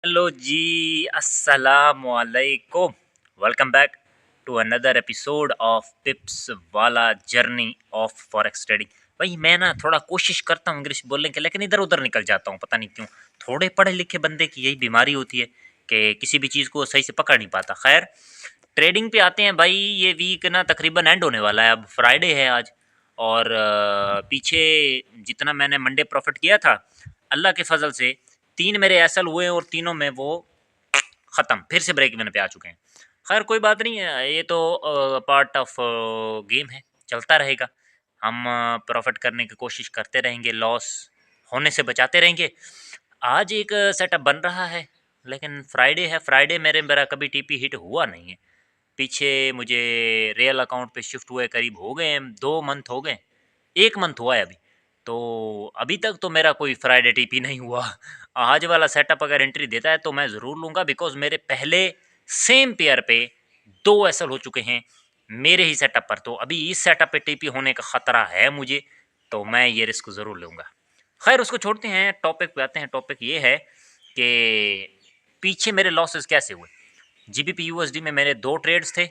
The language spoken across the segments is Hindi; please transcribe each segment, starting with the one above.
हेलो जी, अस्सलामुअलैकुम। Welcome back to another episode of पिप्स वाला जर्नी ऑफ फॉरेक्स ट्रेडिंग। भाई मैं ना थोड़ा कोशिश करता हूँ इंग्लिश बोलने की, लेकिन इधर उधर निकल जाता हूँ, पता नहीं क्यों। थोड़े पढ़े लिखे बंदे की यही बीमारी होती है कि किसी भी चीज़ को सही से पकड़ नहीं पाता। खैर, ट्रेडिंग पे आते हैं भाई। ये वीक ना तकरीबन एंड होने वाला है, अब फ्राइडे है आज। और पीछे जितना मैंने मंडे प्रॉफिट किया था, अल्लाह के फजल से 3 मेरे एसएल हुए और तीनों में वो ख़त्म, फिर से ब्रेक इवन पे आ चुके हैं। खैर कोई बात नहीं है, ये तो पार्ट ऑफ गेम है, चलता रहेगा। हम प्रॉफिट करने की कोशिश करते रहेंगे, लॉस होने से बचाते रहेंगे। आज एक सेटअप बन रहा है, लेकिन फ्राइडे है, फ्राइडे मेरा कभी टीपी हिट हुआ नहीं है। पीछे मुझे रियल अकाउंट पे शिफ्ट हुए करीब हो गए 2 मंथ हो गए, 1 मंथ हुआ है अभी। तो अभी तक तो मेरा कोई फ्राइडे टीपी नहीं हुआ। आज वाला सेटअप अगर एंट्री देता है तो मैं ज़रूर लूँगा, बिकॉज़ मेरे पहले सेम पेयर पे 2 एसएल हो चुके हैं मेरे ही सेटअप पर। तो अभी इस सेटअप पे टीपी होने का ख़तरा है मुझे, तो मैं ये रिस्क ज़रूर लूँगा। खैर उसको छोड़ते हैं, टॉपिक पे आते हैं। टॉपिक ये है कि पीछे मेरे लॉसेस कैसे हुए। जीबीपी यूएसडी में मेरे 2 ट्रेड्स थे,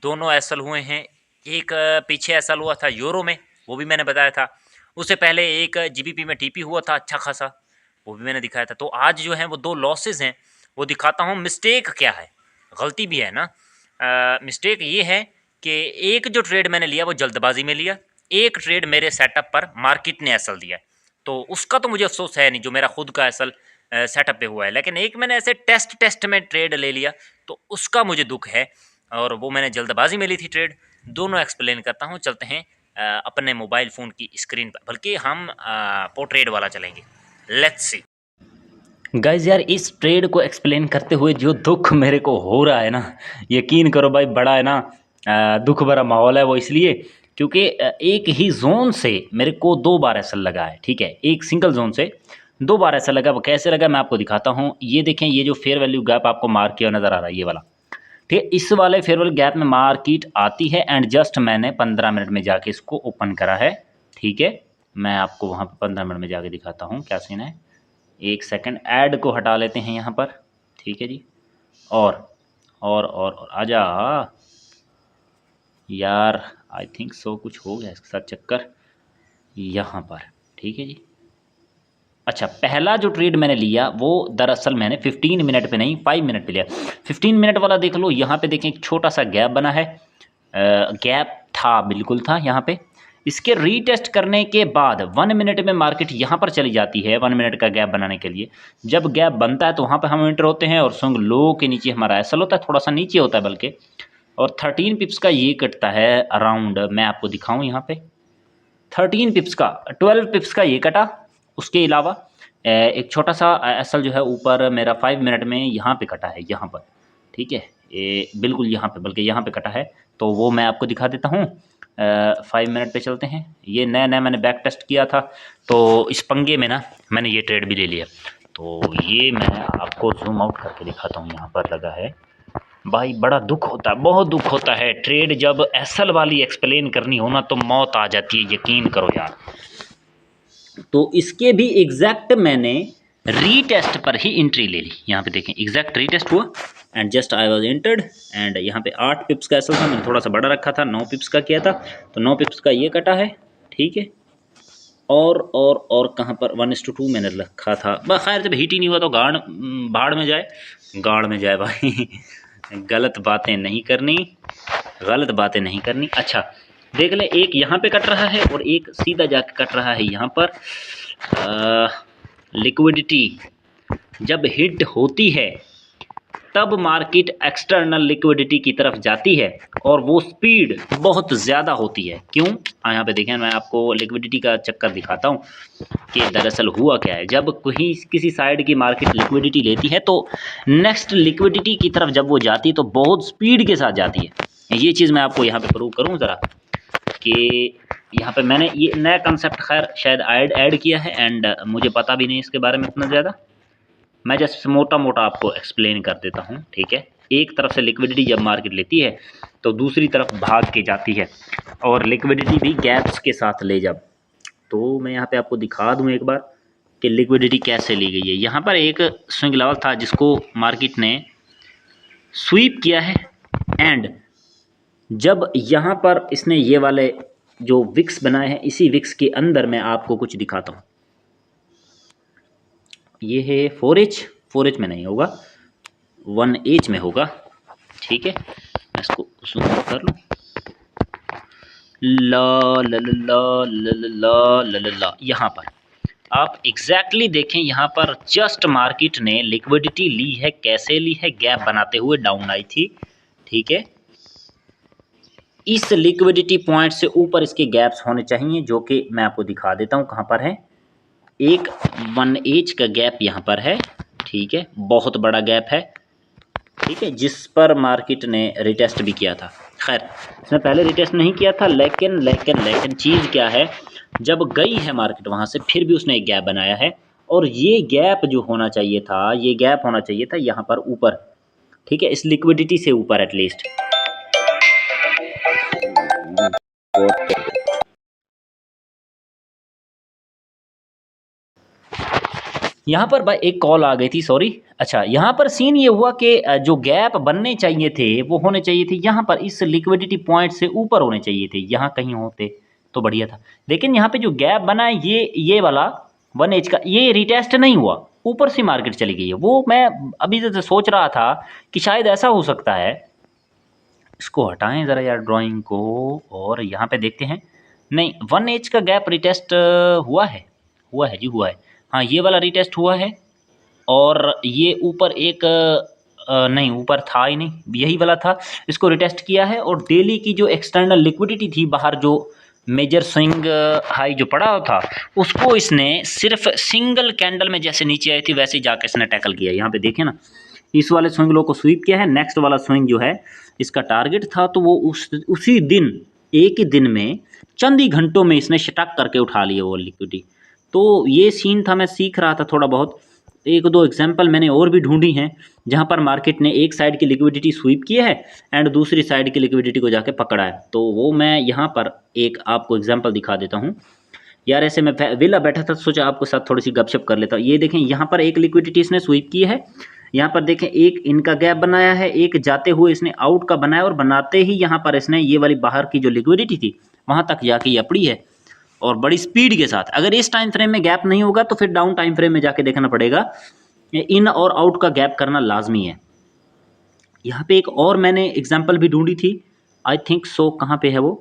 दोनों एसएल हुए हैं। एक पीछे एसएल हुआ था यूरो में, वो भी मैंने बताया था। उससे पहले एक जीबीपी में टीपी हुआ था अच्छा खासा, वो भी मैंने दिखाया था। तो आज जो है वो 2 लॉसेस हैं, वो दिखाता हूँ। मिस्टेक क्या है, गलती भी है ना। मिस्टेक ये है कि एक जो ट्रेड मैंने लिया वो जल्दबाजी में लिया, एक ट्रेड मेरे सेटअप पर मार्केट ने एसएल दिया है, तो उसका तो मुझे अफसोस है नहीं, जो मेरा खुद का एसएल सेटअप पे हुआ है। लेकिन एक मैंने ऐसे टेस्ट में ट्रेड ले लिया, तो उसका मुझे दुख है, और वो मैंने जल्दबाजी में ली थी ट्रेड। दोनों एक्सप्लेन करता हूँ, चलते हैं अपने मोबाइल फ़ोन की स्क्रीन पर, बल्कि हम पोर्ट्रेट वाला चलेंगे। Let's see guys. यार इस ट्रेड को एक्सप्लेन करते हुए जो दुख मेरे को हो रहा है ना, यकीन करो भाई, बड़ा है ना दुख भरा माहौल है। वो इसलिए क्योंकि एक ही जोन से मेरे को 2 बार ऐसा लगा है, ठीक है। एक सिंगल जोन से 2 बार ऐसा लगा। वो कैसे लगा मैं आपको दिखाता हूँ। ये देखें, ये जो फेयर वैल्यू गैप आपको मार्क किया नज़र आ रहा है, ये वाला, ठीक है। इस वाले फेयर वैल्यू गैप में मार्केट आती है, एंड जस्ट मैंने 15 मिनट में जाके इसको ओपन करा है, ठीक है। मैं आपको वहाँ पर 15 मिनट में जाके दिखाता हूँ क्या सीन है। एक सेकंड, ऐड को हटा लेते हैं यहाँ पर, ठीक है जी। और आजा यार, आई थिंक सो कुछ हो गया इसके साथ चक्कर यहाँ पर, ठीक है जी। अच्छा, पहला जो ट्रेड मैंने लिया वो दरअसल मैंने 15 मिनट पे नहीं 5 मिनट पे लिया। 15 मिनट वाला देख लो, यहाँ पे देखें एक छोटा सा गैप बना है, गैप था, बिल्कुल था यहाँ पे। इसके रीटेस्ट करने के बाद 1 मिनट में मार्केट यहाँ पर चली जाती है 1 मिनट का गैप बनाने के लिए। जब गैप बनता है तो वहाँ पर हम एंटर होते हैं, और स्विंग लो के नीचे हमारा एसल होता है, थोड़ा सा नीचे होता है बल्कि। और 13 पिप्स का ये कटता है अराउंड, मैं आपको दिखाऊँ यहाँ पे, 13 पिप्स का, 12 पिप्स का ये कटा। उसके अलावा एक छोटा सा एसल जो है ऊपर मेरा 5 मिनट में यहाँ पे कटा है, यहाँ पर, ठीक है। ये बिल्कुल यहाँ पे, बल्कि यहाँ पे कटा है, तो वो मैं आपको दिखा देता हूँ। 5 मिनट पे चलते हैं। ये नया नया मैंने बैक टेस्ट किया था, तो इस पंगे में ना मैंने ये ट्रेड भी ले लिया। तो ये मैं आपको जूम आउट करके दिखाता हूँ, यहाँ पर लगा है भाई। बड़ा दुख होता है, बहुत दुख होता है। ट्रेड जब एसल वाली एक्सप्लेन करनी हो ना तो मौत आ जाती है, यकीन करो यार। तो इसके भी एग्जैक्ट मैंने रीटेस्ट पर ही एंट्री ले ली। यहाँ पे देखें, एग्जैक्ट रीटेस्ट हुआ, and just I was entered, and यहाँ पे 8 पिप्स का ऐसा था, मैंने थोड़ा सा बड़ा रखा था, 9 पिप्स का किया था, तो 9 पिप्स का ये कटा है, ठीक है। और कहाँ पर 1:2 मैंने रखा था, बस खैर जब हिट ही नहीं हुआ तो भाड़ में जाए, गाड़ में जाए भाई। गलत बातें नहीं करनी, गलत बातें नहीं करनी। अच्छा देख ले, एक यहाँ पे कट रहा है और एक सीधा जाके कट रहा है यहाँ पर। लिक्विडिटी जब हिट होती है तब मार्केट एक्सटर्नल लिक्विडिटी की तरफ जाती है, और वो स्पीड बहुत ज़्यादा होती है। क्यों, यहाँ पे देखें, मैं आपको लिक्विडिटी का चक्कर दिखाता हूँ कि दरअसल हुआ क्या है। जब कोई किसी साइड की मार्केट लिक्विडिटी लेती है तो नेक्स्ट लिक्विडिटी की तरफ जब वो जाती है तो बहुत स्पीड के साथ जाती है। ये चीज़ मैं आपको यहाँ पे प्रूव करूँ ज़रा, कि यहाँ पे मैंने ये नया कंसेप्ट खैर शायद ऐड किया है, एंड मुझे पता भी नहीं इसके बारे में इतना ज़्यादा। मैं जस्ट मोटा मोटा आपको एक्सप्लेन कर देता हूँ, ठीक है। एक तरफ से लिक्विडिटी जब मार्केट लेती है तो दूसरी तरफ भाग के जाती है, और लिक्विडिटी भी गैप्स के साथ ले जब। तो मैं यहाँ पे आपको दिखा दूँ एक बार, कि लिक्विडिटी कैसे ली गई है। यहाँ पर एक स्विंग लेवल था जिसको मार्केट ने स्वीप किया है, एंड जब यहाँ पर इसने ये वाले जो विक्स बनाए हैं, इसी विक्स के अंदर मैं आपको कुछ दिखाता हूँ। ये है 4H, 4H में नहीं होगा, 1H में होगा, ठीक है। मैं इसको जूम कर लूँ। ला ला ला ला ला ला ला ला, यहाँ पर आप एग्जैक्टली देखें, यहाँ पर जस्ट मार्केट ने लिक्विडिटी ली है। कैसे ली है? गैप बनाते हुए डाउन आई थी, ठीक है। इस लिक्विडिटी पॉइंट से ऊपर इसके गैप्स होने चाहिए, जो कि मैं आपको दिखा देता हूँ कहाँ पर है। एक 1H का गैप यहाँ पर है, ठीक है, बहुत बड़ा गैप है, ठीक है, जिस पर मार्केट ने रिटेस्ट भी किया था। खैर, इसने पहले रिटेस्ट नहीं किया था, लेकिन चीज़ क्या है, जब गई है मार्केट वहाँ से, फिर भी उसने एक गैप बनाया है, और ये गैप जो होना चाहिए था, ये गैप होना चाहिए था यहाँ पर ऊपर, ठीक है, इस लिक्विडिटी से ऊपर एटलीस्ट। यहाँ पर भाई एक कॉल आ गई थी, सॉरी। अच्छा, यहाँ पर सीन ये हुआ कि जो गैप बनने चाहिए थे वो होने चाहिए थे यहाँ पर, इस लिक्विडिटी पॉइंट से ऊपर होने चाहिए थे, यहाँ कहीं होते तो बढ़िया था। लेकिन यहाँ पे जो गैप बना है, ये वाला 1H का, ये रिटेस्ट नहीं हुआ, ऊपर से मार्केट चली गई है। वो मैं अभी से सोच रहा था कि शायद ऐसा हो सकता है। इसको हटाएं ज़रा यार ड्राइंग को, और यहाँ पे देखते हैं। नहीं, 1H का गैप रिटेस्ट हुआ है जी, हुआ है। हाँ, ये वाला रिटेस्ट हुआ है, और ये ऊपर एक नहीं, ऊपर था ही नहीं, यही वाला था, इसको रिटेस्ट किया है। और डेली की जो एक्सटर्नल लिक्विडिटी थी बाहर, जो मेजर स्विंग हाई जो पड़ा था, उसको इसने सिर्फ सिंगल कैंडल में जैसे नीचे आई थी वैसे ही जाके इसने टैकल किया। यहाँ पे देखें ना, इस वाले स्विंग लो को स्वीप किया है। नेक्स्ट वाला स्विंग जो है, इसका टारगेट था, तो वो उसी दिन, एक ही दिन में, चंद ही घंटों में इसने शटक करके उठा लिया वो लिक्विडिटी। तो ये सीन था, मैं सीख रहा था थोड़ा बहुत। एक दो एग्जांपल मैंने और भी ढूंढी हैं जहां पर मार्केट ने एक साइड की लिक्विडिटी स्वीप की है एंड दूसरी साइड की लिक्विडिटी को जाके पकड़ा है। तो वो मैं यहाँ पर एक आपको एग्जांपल दिखा देता हूँ। यार ऐसे मैं विला बैठा था, सोचा आपको साथ थोड़ी सी गपशप कर लेता हूँ। ये देखें, यहाँ पर एक लिक्विडिटी इसने स्वीप की है, यहाँ पर देखें एक इनका गैप बनाया है, एक जाते हुए इसने आउट का बनाया, और बनाते ही यहाँ पर इसने ये वाली बाहर की जो लिक्विडिटी थी वहाँ तक जाके ये अपड़ी है, और बड़ी स्पीड के साथ। अगर इस टाइम फ्रेम में गैप नहीं होगा तो फिर डाउन टाइम फ्रेम में जाके देखना पड़ेगा। इन और आउट का गैप करना लाजमी है। यहाँ पे एक और मैंने एग्जांपल भी ढूंढी थी, आई थिंक सो, कहाँ पे है वो,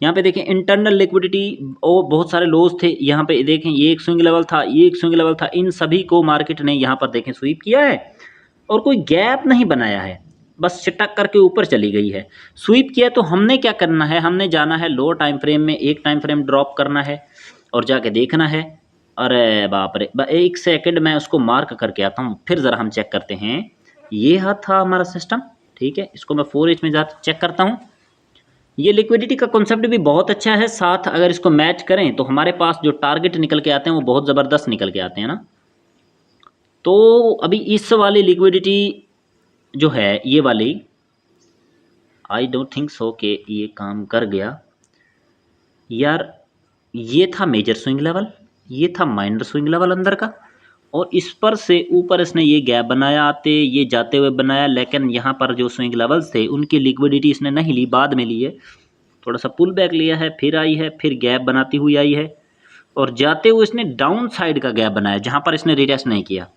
यहाँ पे देखें इंटरनल लिक्विडिटी और बहुत सारे लोज थे। यहाँ पे देखें, ये एक स्विंग लेवल था, ये एक स्विंग लेवल था, इन सभी को मार्केट ने यहाँ पर देखें स्वीप किया है, और कोई गैप नहीं बनाया है, बस चटक करके ऊपर चली गई है। स्वीप किया तो हमने क्या करना है, हमने जाना है लो टाइम फ्रेम में, एक टाइम फ्रेम ड्रॉप करना है और जाके देखना है। अरे बाप रे, एक सेकंड मैं उसको मार्क करके आता हूँ, फिर ज़रा हम चेक करते हैं। ये था हमारा सिस्टम, ठीक है। इसको मैं 4H में जाकर चेक करता हूँ। ये लिक्विडिटी का कॉन्सेप्ट भी बहुत अच्छा है, साथ अगर इसको मैच करें तो हमारे पास जो टारगेट निकल के आते हैं वो बहुत ज़बरदस्त निकल के आते हैं ना। तो अभी इस वाली लिक्विडिटी जो है, ये वाली, आई डोंट थिंक सो कि ये काम कर गया यार। ये था मेजर स्विंग लेवल, ये था माइनर स्विंग लेवल अंदर का, और इस पर से ऊपर इसने ये गैप बनाया, आते ये जाते हुए बनाया, लेकिन यहाँ पर जो स्विंग लेवल्स थे उनकी लिक्विडिटी इसने नहीं ली, बाद में ली है। थोड़ा सा पुल बैक लिया है, फिर आई है, फिर गैप बनाती हुई आई है, और जाते हुए इसने डाउन साइड का गैप बनाया जहाँ पर इसने रिटेस्ट नहीं किया।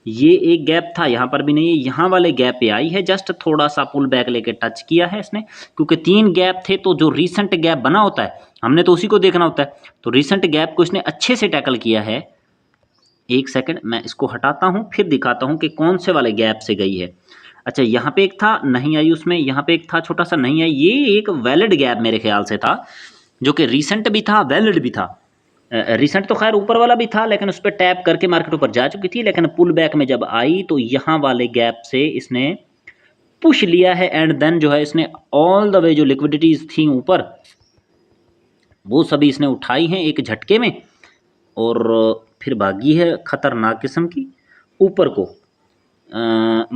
ये एक गैप था, यहाँ पर भी नहीं है, यहाँ वाले गैप पे आई है, जस्ट थोड़ा सा पुल बैक लेके टच किया है इसने, क्योंकि 3 गैप थे। तो जो रीसेंट गैप बना होता है हमने तो उसी को देखना होता है, तो रीसेंट गैप को इसने अच्छे से टैकल किया है। एक सेकंड मैं इसको हटाता हूँ, फिर दिखाता हूँ कि कौन से वाले गैप से गई है। अच्छा, यहाँ पे एक था, नहीं आई उसमें, यहाँ पे एक था छोटा सा, नहीं आई। ये एक वैलिड गैप मेरे ख्याल से था, जो कि रीसेंट भी था, वैलिड भी था। रिसेंट तो खैर ऊपर वाला भी था, लेकिन उस पर टैप करके मार्केट ऊपर जा चुकी थी, लेकिन पुल बैक में जब आई तो यहाँ वाले गैप से इसने पुश लिया है, एंड देन जो है इसने ऑल द वे जो लिक्विडिटीज थी ऊपर वो सभी इसने उठाई हैं एक झटके में, और फिर भागी है खतरनाक किस्म की ऊपर को।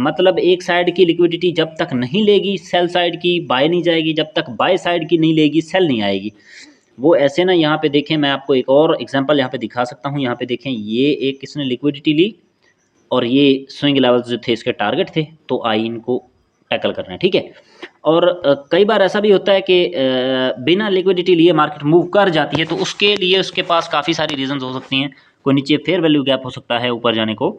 मतलब एक साइड की लिक्विडिटी जब तक नहीं लेगी सेल साइड की, बाय नहीं जाएगी, जब तक बाय साइड की नहीं लेगी सेल नहीं आएगी। वो ऐसे ना, यहाँ पे देखें मैं आपको एक और एग्जांपल यहाँ पे दिखा सकता हूँ। यहाँ पे देखें, ये एक इसने लिक्विडिटी ली और ये स्विंग लेवल्स जो थे इसके टारगेट थे, तो आई इनको टैकल करना है, ठीक है। और कई बार ऐसा भी होता है कि बिना लिक्विडिटी लिए मार्केट मूव कर जाती है, तो उसके लिए उसके पास काफ़ी सारी रीजंस हो सकती हैं। कोई नीचे फेयर वैल्यू गैप हो सकता है ऊपर जाने को।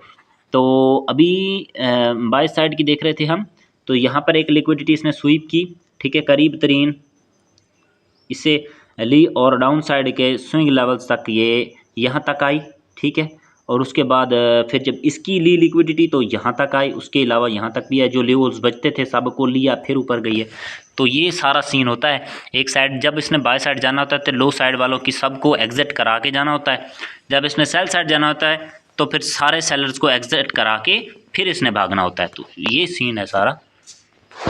तो अभी बाय साइड की देख रहे थे हम, तो यहाँ पर एक लिक्विडिटी इसने स्वीप की, ठीक है, करीब तरीन इससे ली और डाउन साइड के स्विंग लेवल्स तक ये यहाँ तक आई, ठीक है। और उसके बाद फिर जब इसकी ली लिक्विडिटी तो यहाँ तक आई, उसके अलावा यहाँ तक भी है, जो लेवल्स बचते थे सब को लिया, फिर ऊपर गई है। तो ये सारा सीन होता है। एक साइड जब इसने बाय साइड जाना होता है तो लो साइड वालों की सबको एग्जिट करा के जाना होता है। जब इसने सेल साइड जाना होता है तो फिर सारे सेलर्स को एग्जिट करा के फिर इसने भागना होता है। तो ये सीन है सारा।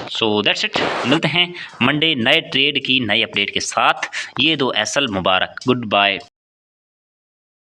सो दैट्स इट, मिलते हैं मंडे नए ट्रेड की नई अपडेट के साथ। ये दो असल मुबारक, गुड बाय।